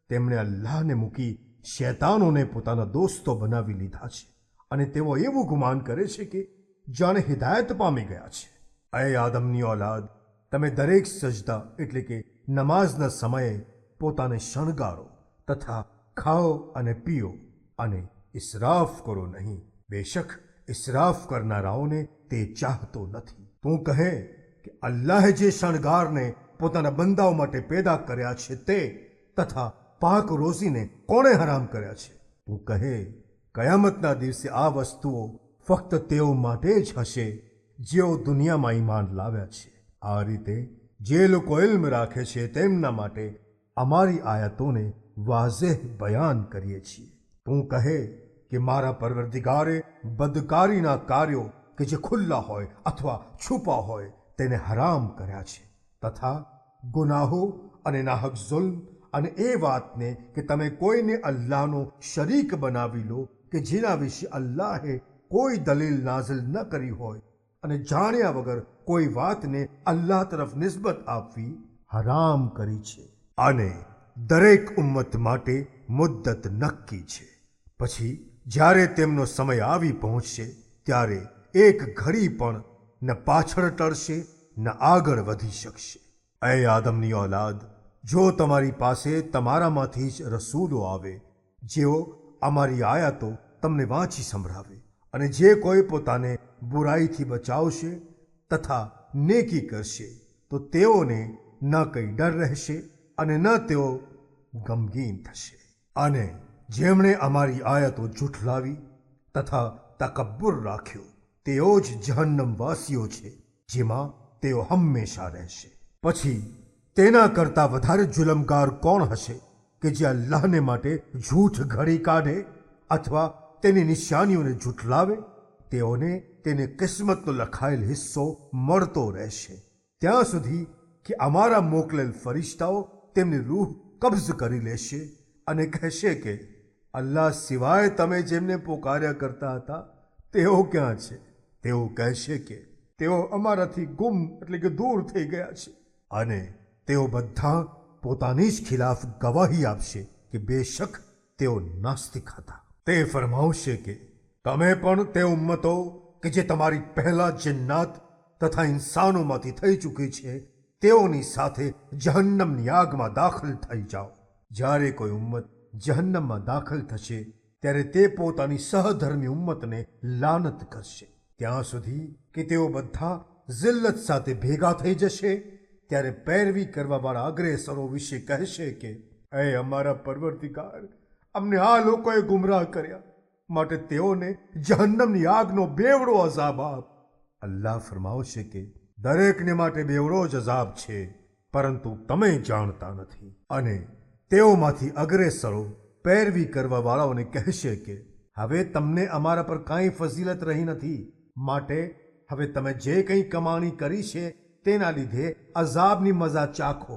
Speaker 2: તેમણે અલ્લાહને મૂકી શૈતાનોને પોતાના દોસ્તો બનાવી લીધા છે, અને તેઓ એવું ગુમાન કરે છે કે જાણે હિદાયત પામી ગયા છે. એ આદમની ઔલાદ, તમે દરેક સજદા એટલે કે નમાઝના સમયે પોતાને શણગારો તથા ખાઓ અને પીઓ, અને ઇસરાફ કરો નહીં. બેશક ઇસરાફ કરનારાઓને તે ચાહતો નથી. તું કહે કે અલ્લાહે જે શણગારને પોતાના બંદાઓ માટે પેદા કર્યા છે તે તથા પાક રોઝીને કોણે હરામ કર્યા છે? તું કહે કયામતના દિવસે આ વસ્તુઓ ફક્ત તેઓ માટે જ હશે જેઓ દુનિયામાં ઈમાન લાવ્યા છે. આ રીતે જે લોકો ઇલ્મ રાખે છે તેમના માટે અમારી આયતોને વાઝેહ બયાન કરીએ છીએ. તું કહે કે મારા પરવરદિગારે બદકારીના કાર્યો કે જે ખુલ્લા હોય અથવા છુપા હોય તેને હરામ કર્યા છે, તથા ગુનાહો અને નાહક ઝુલ્મ અને એ વાતને કે તમે કોઈને અલ્લાહનો શરીક બનાવી લો કે જેના વિશે અલ્લાહે કોઈ દલીલ નાઝિલ ન કરી હોય, અને જાણ્યા વગર કોઈ વાતને અલ્લાહ તરફ નિસ્બત આપવી હરામ કરી છે. અને દરેક ઉમ્મત માટે મુદ્દત નક્કી છે. પછી જ્યારે તેમનો સમય આવી પહોંચશે ત્યારે એક ઘડી પણ ન પાછળ ટળશે ન આગળ વધી શકશે. એ આદમની ઔલાદ, જો તમારી પાસે તમારામાંથી જ રસૂલો આવે જેઓ અમારી આયાતો તમને વાંચી સંભળાવે, અને જે કોઈ પોતાને બુરાઈથી બચાવશે તથા નેકી કરશે તો તેઓને ન કંઈ ડર રહેશે અને ન તેઓ ગમગીન થશે. અને જેમણે અમારી આયતો જૂઠલાવી તથા તકબ્બુર રાખ્યો તેઓ જ જહન્નમવાસીઓ છે, જેમાં તેઓ હંમેશા રહેશે. પછી તેના કરતાં વધારે જુલમગાર કોણ હશે કે જે અલ્લાહને માટે જૂઠ ઘડી કાઢે અથવા તેની નિશાનીઓને જૂઠલાવે? તેઓને તેને કિસ્મતનો લખાયેલ હિસ્સો મળતો રહેશે ત્યાં સુધી કે અમારા મોકલેલ ફરિશ્તાઓ તેમની રૂહ કબ્ઝ કરી લેશે અને કહેશે કે અલ્લાહ સિવાય તમે જેમને પોકાર્યા કરતા હતા તેઓ ક્યાં છે? તેઓ કહેશે કે તેઓ અમારાથી ગુમ એટલે કે દૂર થઈ ગયા છે, અને તેઓ બધા પોતાની જ ખિલાફ ગવાહી આપશે કે બેશક તેઓ નાસ્તિક હતા. તે ફરમાવશે કે તમે પણ તે ઉમ્મતો કે જે તમારી પહેલા જન્નાત તથા ઇન્સાનોમાંથી થઈ ચૂકી છે તેઓની સાથે જહન્નમની આગમાં દાખલ થઈ જાઓ. જ્યારે કોઈ ઉમ્મત જહન્નમમાં દાખલ થશે ત્યારે તે પોતાની સહધર્મી ઉમ્મતને લાનત કરશે ત્યાં સુધી કે તેઓ બધા જિલ્લત સાથે ભેગા થઈ જશે. ત્યારે પેરવી કરવાવાળા અગ્રેસરો વિશે કહેશે કે એ અમારા પરવર્તિકાર, અમને આ લોકોએ ગુમરાહ કર્યા, માટે તેઓને જહન્નમની આગનો બેવડો અઝાબ આપ. અલ્લાહ ફરમાવશે કે દરેકને માટે બેવડો જ અઝાબ છે, પરંતુ તમે જાણતા નથી. અને તેઓમાંથી અગ્રેસરો પેરવી કરવા વાળાઓને કહેશે કે હવે તમને અમારા પર કાંઈ ફઝીલત રહી નથી, માટે હવે તમે જે કંઈ કમાણી કરી છે તેના લીધે અઝાબની મજા ચાખો.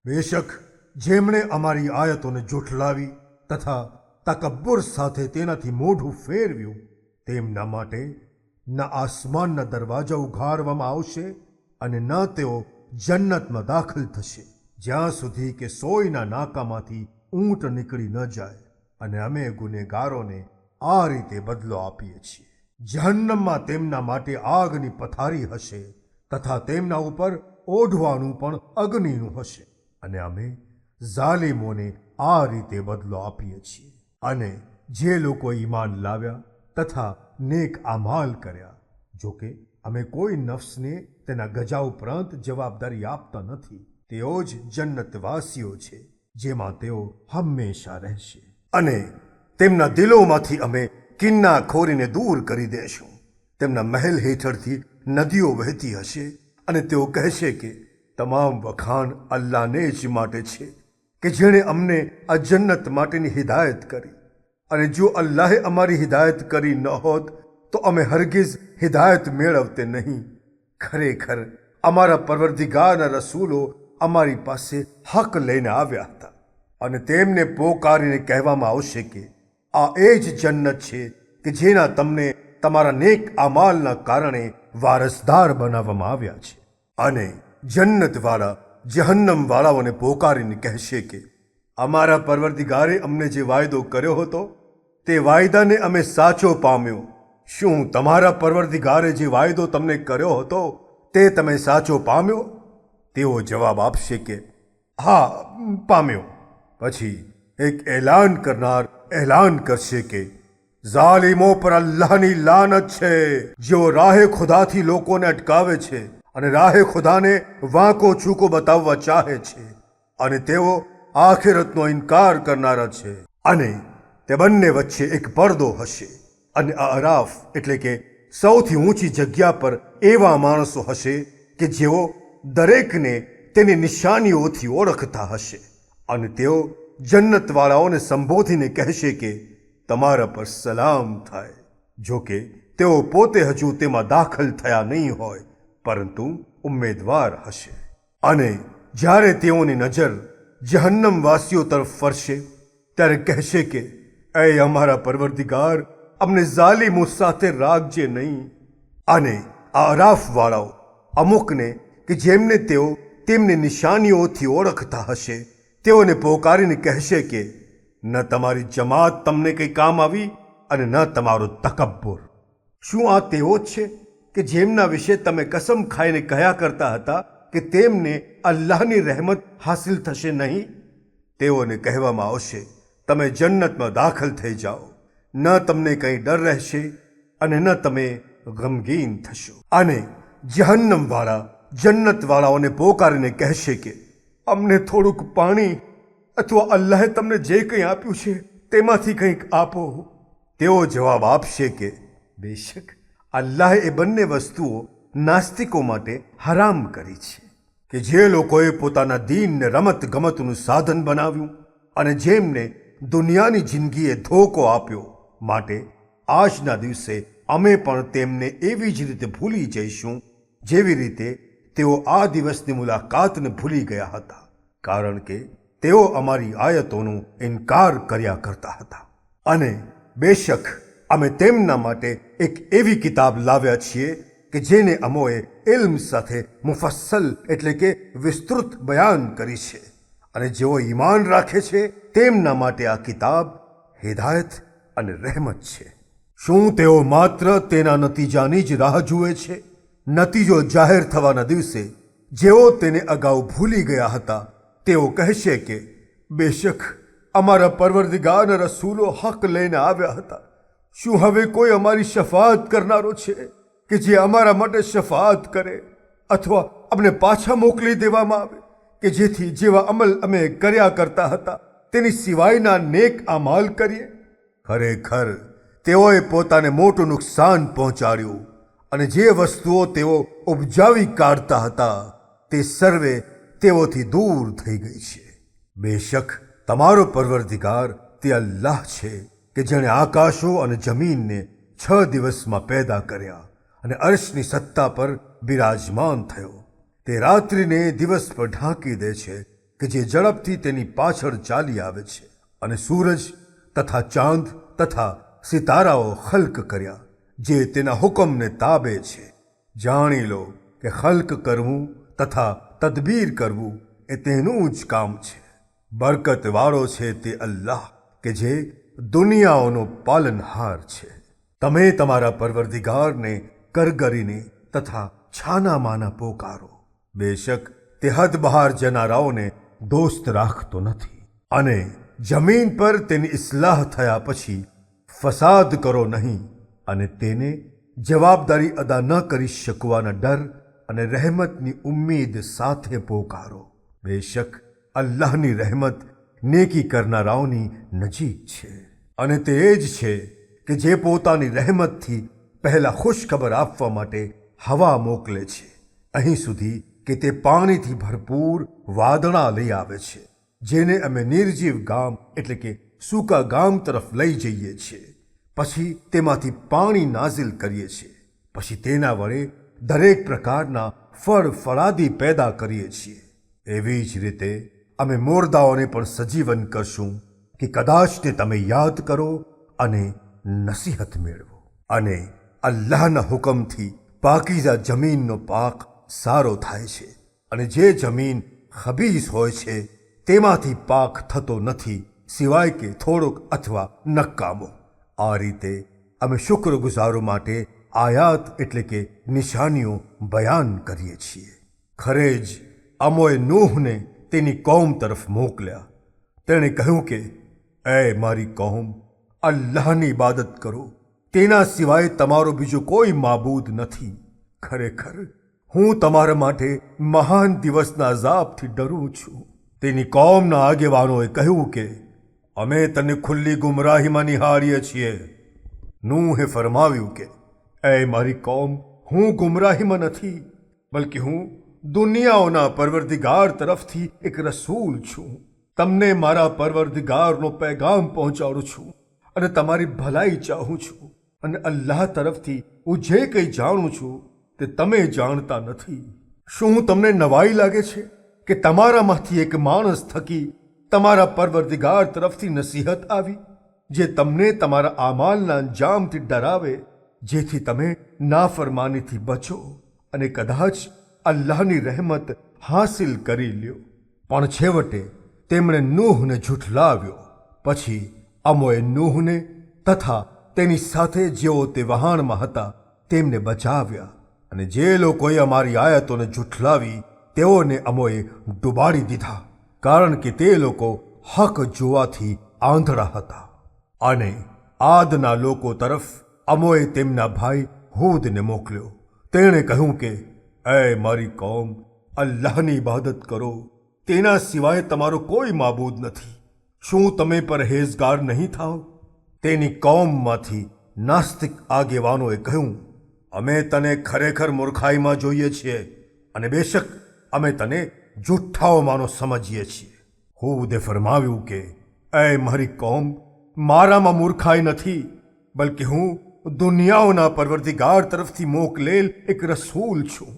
Speaker 2: બેશક જેમણે અમારી આયતોને જુઠલાવી તથા તકબ્બુર સાથે તેનાથી મોઢું ફેરવ્યું તેમના માટે ન આસમાનના દરવાજા ઉઘાડવામાં આવશે અને ન તેઓ જન્નતમાં દાખલ થશે જ્યાં સુધી કે સોયના નાકામાંથી ઊંટ નીકળી ન જાય. અને અમે ગુનેગારોને આ રીતે બદલો આપીએ છીએ. જહન્નમમાં તેમના માટે આગની પથારી હશે તથા તેમના ઉપર ઓઢવાનું પણ અગ્નિનું હશે. અને અમે ઝાલિમોને આ રીતે બદલો આપીએ છીએ. અને જે લોકો ઈમાન લાવ્યા તથા નેક આમાલ કર્યા, જોકે અમે કોઈ નફ્સને તેના ગજા ઉપરાંત જવાબદારી આપતા નથી, તેઓ જ જન્નતવાસીઓ છે જેમાં તેઓ હંમેશા રહેશે. અને તેમના દિલોમાંથી અમે કિન્નાખોરીને દૂર કરી દેશું. તેમના મહેલ હેઠળથી નદીઓ વહેતી હશે અને તેઓ કહેશે કે તમામ વખાણ અલ્લાહને જ માટે છે કે જેણે અમને આ જન્નત માટેની હિદાયત કરી. અને જો અલ્લાહે અમારી હિદાયત કરી ન હોત તો અમે હરગિઝ હિદાયત મેળવતે નહીં. ખરેખર અમારા પરવરદિગારના રસૂલો અમારી પાસે હક લઈને આવ્યા હતા અને તેમને પોકારીને કહેવામાં આવશે કે આ એ જ જન્નત છે કે જેના તમને તમારા નેક અમાલના કારણે વારસદાર બનાવવામાં આવ્યા છે. અને જન્નતવાળા જહન્નમવાળાઓને પોકારીને કહેશે કે અમારા પરવરદિગારે અમને જે વાયદો કર્યો હતો તે વાયદાને અમે સાચો પામ્યો. શું તમારા પરવરદિગારે જે વાયદો તમને કર્યો હતો તે તમે સાચો પામ્યો? તેઓ જવાબ આપશે કે હા, પામ્યો. પછી એક એલાન કરનાર એલાન કરશે કે ઝાલિમો પર અલ્લાહની લાનત છે, જેઓ રાહે ખુદાથી લોકોને અટકાવે છે અને રાહે ખુદાને વાંકો ચૂકો બતાવવા ચાહે છે, અને તેઓ આખિરતનો ઇનકાર કરનારા છે. અને તે બંને વચ્ચે એક પડદો હશે. અને અરાફ એટલે કે સૌથી ઊંચી જગ્યા પર એવા માણસો હશે કે જેઓ દરેકને તેની નિશાનીઓથી ઓળખતા હશે. અને તેઓ જન્નતવાળાઓને સંબોધીને કહેશે કે તમારા પર સલામ થાય. જોકે તેઓ પોતે હજુ તેમાં દાખલ થયા નહીં હોય, પરંતુ ઉમેદવાર હશે. અને જ્યારે તેઓની નજર જહન્નમવાસીઓ તરફ ફરશે ત્યારે કહેશે કે એ અમારા પરવરદિગાર, અમને ઝાલિમો સાથે રાખજે નહીં. અને આ અરાફવાળાઓ અમુકને કે જેમને તેઓ તેમની નિશાનીઓથી ઓળખતા હશે તેઓને પોકારીને કહેશે કે ન તમારી જમાત તમને કંઈ કામ આવી અને ન તમારો તકબ્બુર. શું આ તેઓ જ છે કે જેમના વિશે તમે કસમ ખાઈને કહ્યા કરતા હતા કે તેમને અલ્લાહની રહેમત હાસિલ થશે નહીં? તેઓને કહેવામાં આવશે તમે જન્નતમાં દાખલ થઈ જાઓ. ન તમને કંઈ ડર રહેશે અને ન તમે ગમગીન થશો. અને જહન્નમવાળા જન્નતવાળાઓને પોકારીને કહેશે કે અમને થોડુંક પાણી અથવા અલ્લાહે તમને જે કંઈ આપ્યું છે તેમાંથી કંઈક આપો. તેઓ જવાબ આપશે કે બેશક અલ્લાહે એ બંને વસ્તુઓ નાસ્તિકો માટે હરામ કરી છે કે જે લોકોએ પોતાના દીનને રમત ગમતનું સાધન બનાવ્યું અને જેમને દુનિયાની જિંદગીએ ધોકો આપ્યો, માટે આજના દિવસે અમે પણ તેમને એવી જ રીતે ભૂલી જઈશું જેવી રીતે તેઓ આ દિવસની મુલાકાતને ભૂલી ગયા હતા, કારણ કે તેઓ અમારી આયતોનો ઇનકાર કર્યા કરતા હતા. અને બેશક અમે તેમના માટે એક એવી કિતાબ લાવ્યા છીએ કે જેને અમોએ ઇલ્મ સાથે મુફસ્સલ એટલે કે વિસ્તૃત બયાન કરી છે. અને જેઓ ઈમાન રાખે છે તેમના માટે આ કિતાબ હિદાયત અને રહેમત છે. શું તેઓ માત્ર તેના નતીજાની જ રાહ જુએ છે? નતીજો જાહેર થવાના દિવસે જેઓ તેને અગાઉ ભૂલી ગયા હતા તેઓ કહેશે કે બેશક અમારા પરવરદિગારના રસૂલો હક લઈને આવ્યા હતા. શું હવે કોઈ અમારી શફાઅત કરનારો છે કે જે અમારા માટે શફાઅત કરે, અથવા અમને પાછા મોકલી દેવામાં આવે કે જેથી જેવા અમલ અમે કર્યા કરતા હતા તેની સિવાયના નેક અમાલ કરીએ? ખરેખર તેઓએ પોતાને મોટું નુકસાન પહોંચાડ્યું, અને જે વસ્તુઓ તેઓ ઉપજાવી કાઢતા હતા તે સર્વે તેઓથી દૂર થઈ ગઈ છે. બેશક તમારો પરવરદિગાર તે અલ્લાહ છે કે જેણે આકાશો અને જમીનને 6 દિવસમાં પેદા કર્યા અને અર્શની સત્તા પર બિરાજમાન થયો. તે રાત્રિને દિવસ પર ઢાંકી દે છે કે જે ઝડપથી તેની પાછળ ચાલી આવે છે, અને સૂરજ તથા ચાંદ તથા સિતારાઓ ખલ્ક કર્યા જે તેના હુકમને તાબે છે. જાણી લો કે ખલ્ક કરવું તથા તદબીર કરવું એ તેનું જ કામ છે. બરકતવાળો છે તે અલ્લાહ કે જે દુનિયાઓનો પાલનહાર છે. તમે તમારા પરવરદિગારને કરગરીને તથા છાનામાના પોકારો. બેશક તે હદ બહાર જનારાઓને દોસ્ત રાખતો નથી. અને જમીન પર તેની ઇસ્લાહ થયા પછી ફસાદ કરો નહીં, અને તેને જવાબદારી અદા ન કરી શકવાના ડર અને રહેમતની ઉમ્મીદ સાથે પોકારો. બેશક અલ્લાહની રહેમત નેકી કરનારાઓની નજીક છે. અને તે જ છે કે જે પોતાની રહેમતથી પહેલા ખુશખબર આપવા માટે હવા મોકલે છે, અહીં સુધી કે તે પાણીથી ભરપૂર વાદળા લઈ આવે છે, જેને અમે નિર્જીવ ગામ એટલે કે સૂકા ગામ તરફ લઈ જઈએ છીએ. પછી તેમાંથી પાણી નાઝિલ કરીએ છીએ. પછી તેના વડે દરેક પ્રકારના ફળ ફળાદી પેદા કરીએ છીએ. એવી જ રીતે અમે મોરદાઓને પણ સજીવન કરશું કે કદાચ તે તમે યાદ કરો અને નસીહત મેળવો. અને અલ્લાહના હુકમથી પાકીઝા જમીનનો પાક સારો થાય છે, અને જે જમીન ખબીસ હોય છે તેમાંથી પાક થતો નથી સિવાય કે થોડોક અથવા નકામો. આ રીતે અમે શુક્રગુજારો માટે આયાત એટલે કે નિશાનીઓ બયાન કરીએ છીએ. ખરે જ અમોએ નૂહને તેની કોમ તરફ મોકલ્યા. તેણે કહ્યું કે એ મારી કોમ, અલ્લાહની ઇબાદત કરો, તેના સિવાય તમારો બીજો કોઈ માબૂદ નથી. ખરેખર હું તમારા માટે મહાન દિવસના અઝાબથી ડરું છું. તેની કોમના આગેવાનોએ કહ્યું કે અમે તને ખુલ્લી ગુમરાહીમાં નિહાળીએ છીએ. નૂહે ફરમાવ્યું કે એ મારી કોમ, હું ગુમરાહીમાં નથી, બલકે હું દુનિયાઓના પરવરદિગાર તરફથી એક રસૂલ છું. તમને મારા પરવરદિગારનો પૈગામ પહોંચાડું છું અને તમારી ભલાઈ ચાહું છું. અને અલ્લાહ તરફથી હું જે કંઈ જાણું છું તે તમે જાણતા નથી. શું તમને નવાઈ લાગે છે કે તમારામાંથી એક માણસ થકી તમારા પરવરદિગાર તરફથી નસીહત આવી, જે તમને તમારા આમાલના અંજામથી ડરાવે, જેથી તમે નાફરમાનીથી બચો અને કદાચ અલ્લાહની રહેમત હાસિલ કરી લ્યો? પણ છેવટે તેમણે નૂહને ઝૂઠલાવ્યો. પછી અમોએ નૂહને તથા તેની સાથે જેઓ તે વહાણમાં હતા તેમને બચાવ્યા, અને જે લોકોએ અમારી આયતોને ઝૂઠલાવી તેઓને અમોએ ડૂબાડી દીધા, કારણ કે તે લોકો હક જોવાથી આંધળા હતા. અને આદના લોકો તરફ અમોએ તેમના ભાઈ હૂદને મોકલ્યો. તેણે કહ્યું કે એ મારી કોમ, અલ્લાહની ઇબાદત કરો, તેના સિવાય તમારો કોઈ માબૂદ નથી. શું તમે પરહેઝગાર નહીં થાઓ? તેની કોમમાંથી નાસ્તિક આગેવાનોએ કહ્યું, અમે તને ખરેખર મૂર્ખાઈમાં જોઈએ છીએ, અને બેશક અમે તને જુઠ્ઠાઓમાંનો સમજીએ છીએ. હૂદે ફરમાવ્યું કે એ મારી કોમ, મારામાં મૂર્ખાઈ નથી, બલકે હું દુનિયાઓના પરવરદિગાર તરફથી મોકલેલ એક રસૂલ છું.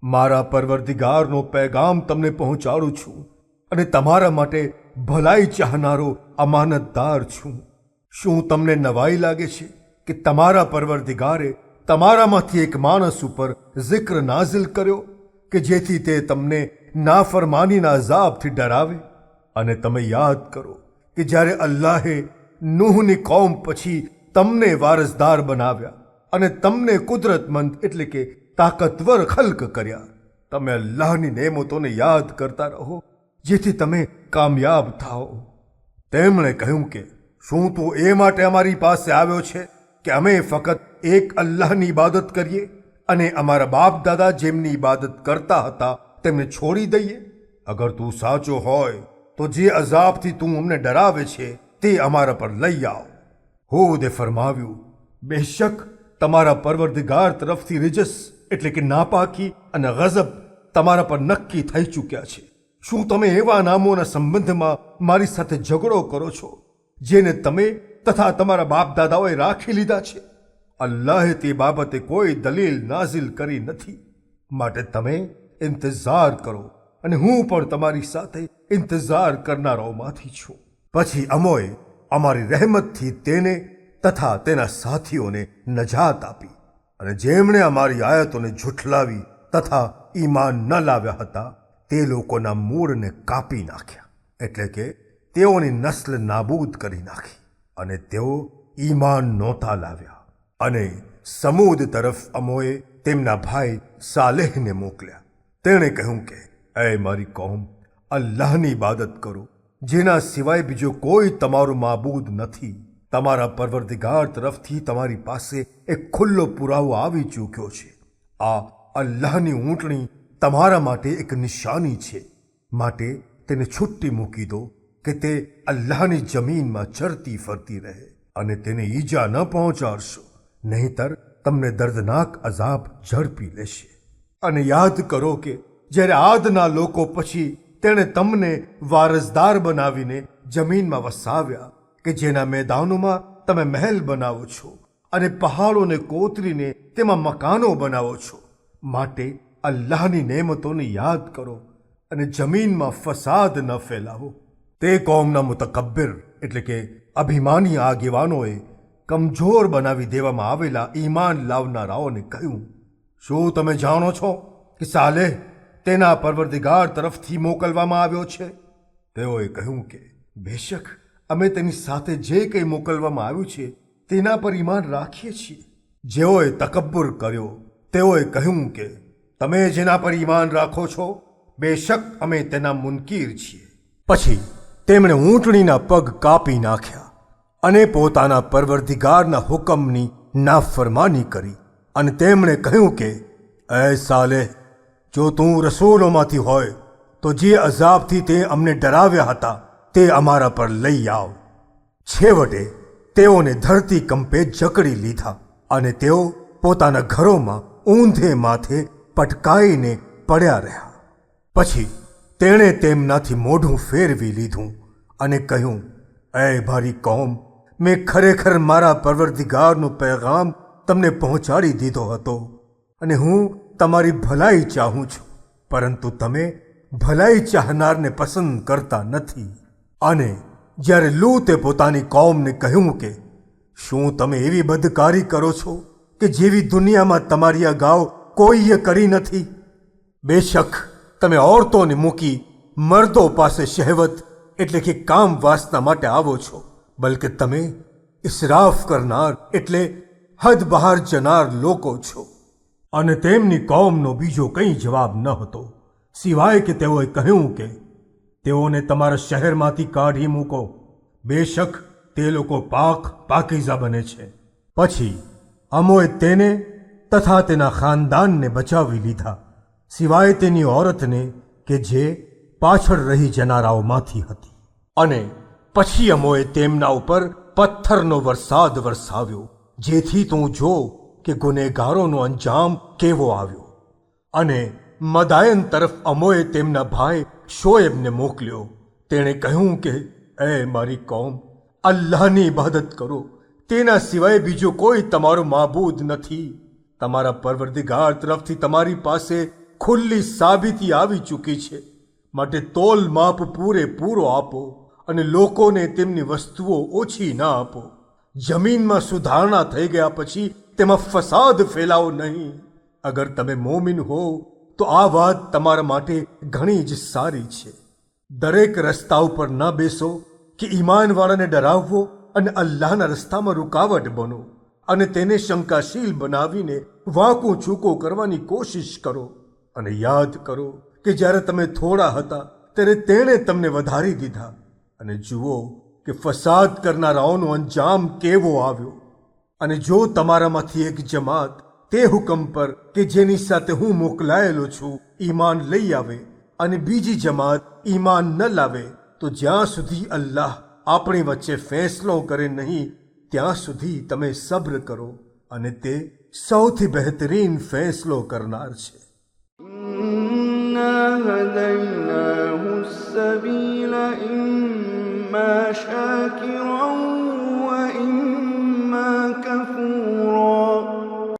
Speaker 2: મારા પરવરદિગારનો પૈગામ તમને પહોંચાડું છું, અને તમારા માટે ભલાઈ ચાહનારો અમાનતદાર છું. શું તમને નવાઈ લાગે છે કે તમારા પરવરદિગારે તમારામાંથી એક માણસ ઉપર zikr નાઝિલ કર્યો કે જેથી તે તમને નાફરમાનીના અઝાબથી ડરાવે? અને તમે યાદ કરો કે જ્યારે અલ્લાહે નૂહની કૌમ પછી તમને વારસદાર બનાવ્યા અને તમને કુદરતમંદ એટલે કે તાકતવર ખલ્ક કર્યા. તમે અલ્લાહની નેમતોને યાદ કરતા રહો જેથી તમે કામયાબ થાઓ. તેમણે કહ્યું કે શું તું એ માટે અમારી પાસે આવ્યો છે કે અમે ફક્ત એક અલ્લાહની ઇબાદત કરીએ અને અમારા બાપ દાદા જેમની ઇબાદત કરતા હતા તેમને છોડી દઈએ? અગર તું સાચો હોય તો જે અઝાબથી તું અમને ડરાવે છે તે અમારા પર લઈ આવ. હૂદે ફરમાવ્યું, બેશક તમારા પરવરદિગાર તરફથી રિજસ એટલે કે નાપાકી અને ગઝબ તમારા પર નક્કી થઈ ચૂક્યા છે. શું તમે એવા નામોના સંબંધમાં મારી સાથે ઝઘડો કરો છો જેને તમે તથા તમારા બાપ દાદાઓએ રાખી લીધા છે? અલ્લાહે તે બાબતે કોઈ દલીલ નાઝિલ કરી નથી. માટે તમે ઇંતઝાર કરો અને હું પણ તમારી સાથે ઇંતઝાર કરનારાઓમાંથી છું. પછી અમોએ અમારી રહેમતથી તેને તથા તેના સાથીઓને નજાત આપી અને જેમણે અમારી આયતોને ઝૂઠલાવી તથા ઈમાન ન લાવ્યા હતા તે લોકોના મૂળને કાપી નાખ્યા એટલે કે તેઓની નસ્લ નાબૂદ કરી નાખી અને તેઓ ઈમાન નહોતા લાવ્યા. અને સમૂદ તરફ અમોએ તેમના ભાઈ સાલેહને મોકલ્યા. તેણે કહ્યું કે એ મારી કોમ, અલ્લાહની ઇબાદત કરો જેના સિવાય બીજો કોઈ તમારું માબૂદ નથી. તમારા પરવરદિગાર તરફથી તમારી પાસે એક ખુલ્લો પુરાવો આવી ચૂક્યો છે. આ અલ્લાહની ઊંટણી તમારા માટે એક નિશાની છે. માટે તેને છૂટી મૂકી દો કે તે અલ્લાહની જમીનમાં ચરતી ફરતી રહે અને તેને ઈજા ન પહોંચાડશો, નહીંતર તમને દર્દનાક અઝાબ ઝડપી લેશે. અને યાદ કરો કે જ્યારે આદના લોકો પછી તેણે તમને વારસદાર બનાવીને જમીનમાં વસાવ્યા કે જેના મેદાનોમાં તમે મહેલ બનાવો છો અને પહાડોને કોતરીને તેમાં મકાનો બનાવો છો. માટે અલ્લાહની નેમતોને યાદ કરો અને જમીનમાં ફસાદ ન ફેલાવો. તે કોમના મુતકબ્બિર એટલે કે અભિમાની આગેવાનોએ કમજોર બનાવી દેવામાં આવેલા ઈમાન લાવનારાઓને કહ્યું, શું તમે જાણો છો કે સાલેહ તેના પરવરદિગાર તરફથી મોકલવામાં આવ્યો છે? તેઓએ કહ્યું કે બેશક અમે તેની સાથે જે કંઈ મોકલવામાં આવ્યું છે તેના પર ઈમાન રાખીએ છીએ. જેઓએ તકબ્બુર કર્યો તેઓએ કહ્યું કે તમે જેના પર ઈમાન રાખો છો બેશક અમે તેના મુનકીર છીએ. પછી તેમણે ઊંટણીના પગ કાપી નાખ્યા અને પોતાના પરવરદિગારના હુકમની નાફરમાની કરી અને તેમણે કહ્યું કે એ સાલેહ, જો તું રસૂલોમાંથી હોય તો જે અઝાબથી તે અમને ડરાવ્યા હતા તે અમારા પર લઈ આવ. છેવટે તેઓને ધરતી કંપે જકડી લીધા અને તેઓ પોતાના ઘરોમાં ઊંધે માથે પટકાઈને પડ્યા રહ્યા. પછી તેણે તેમનાથી મોઢું ફેરવી લીધું અને કહ્યું, એ મારી કોમ, મેં ખરેખર મારા પરવરદિગારનો પેગામ તમને પહોંચાડી દીધો હતો અને હું તમારી ભલાઈ ચાહું છું, પરંતુ તમે ભલાઈ ચાહનારને પસંદ કરતા નથી. અને જ્યારે લૂતે પોતાની કોમને કહ્યું કે શું તમે એવી બદકારી કરો છો કે જેવી દુનિયામાં તમારી અગાઉ કોઈએ કરી નથી? બેશક તમે ઓરતોને મૂકી મર્દો પાસે શહેવત એટલે કે કામ વાસના માટે આવો છો, બલકે તમે ઇસરાફ કરનાર એટલે હદ બહાર જનાર લોકો છો. અને તેમની કોમનો બીજો કંઈ જવાબ ન હતો સિવાય કે તેઓએ કહ્યું કે તેઓને તમારા શહેરમાંથી કાઢી મૂકો, બેશક તે લોકો પાકીઝા બને છે. પછી અમોએ તેને તથા તેના ખાનદાનને બચાવી લીધા સિવાય તેની ઓરતને કે જે પાછળ રહી જનારાઓમાંથી હતી. અને પછી અમોએ તેમના ઉપર પથ્થરનો વરસાદ વરસાવ્યો જેથી તું જો કે ગુનેગારોનો અંજામ કેવો આવ્યો. અને મદાયન તરફ અમોએ તેમના ભાઈ શોએબને મોકલ્યો. તેણે કહ્યું કે એ મારી કોમ, અલ્લાહની ઇબાદત કરો, તેના સિવાય બીજો કોઈ તમારો માબૂદ નથી. તમારા પરવરદિગાર તરફથી તમારી પાસે ખુલ્લી સાબિતી આવી ચૂકી છે. માટે તોલ માપ પૂરેપૂરો આપો અને લોકોને તેમની વસ્તુઓ ઓછી ના આપો. જમીનમાં સુધારણા થઈ ગયા પછી તેમાં ફસાદ ફેલાવો નહીં. અગર તમે મોમિન હો તો આ વાત તમારા માટે ઘણી જ સારી છે. દરેક રસ્તા ઉપર ન બેસો કે ઈમાનવાળાને ડરાવવો અને અલ્લાહના રસ્તામાં રૂકાવટ બનો અને તેને શંકાશીલ બનાવીને વાંકો ચૂકો કરવાની કોશિશ કરો. અને યાદ કરો કે જ્યારે તમે થોડા હતા ત્યારે તેણે તમને વધારી દીધા. અને જુઓ કે ફસાદ કરનારાઓનો અંજામ કેવો આવ્યો. અને જો તમારામાંથી એક જમાત તે હુકમ પર કે જેની સાથે હું મોકલાયેલો છું ઈમાન લઈ આવે અને બીજી જમાત ઈમાન ન લાવે, તો જ્યાં સુધી અલ્લાહ આપણી વચ્ચે ફેંસલો કરે નહીં ત્યાં સુધી તમે સબ્ર કરો, અને તે સૌથી બહેતરીન ફેંસલો કરનાર છે.
Speaker 3: إنا هديناه السبيل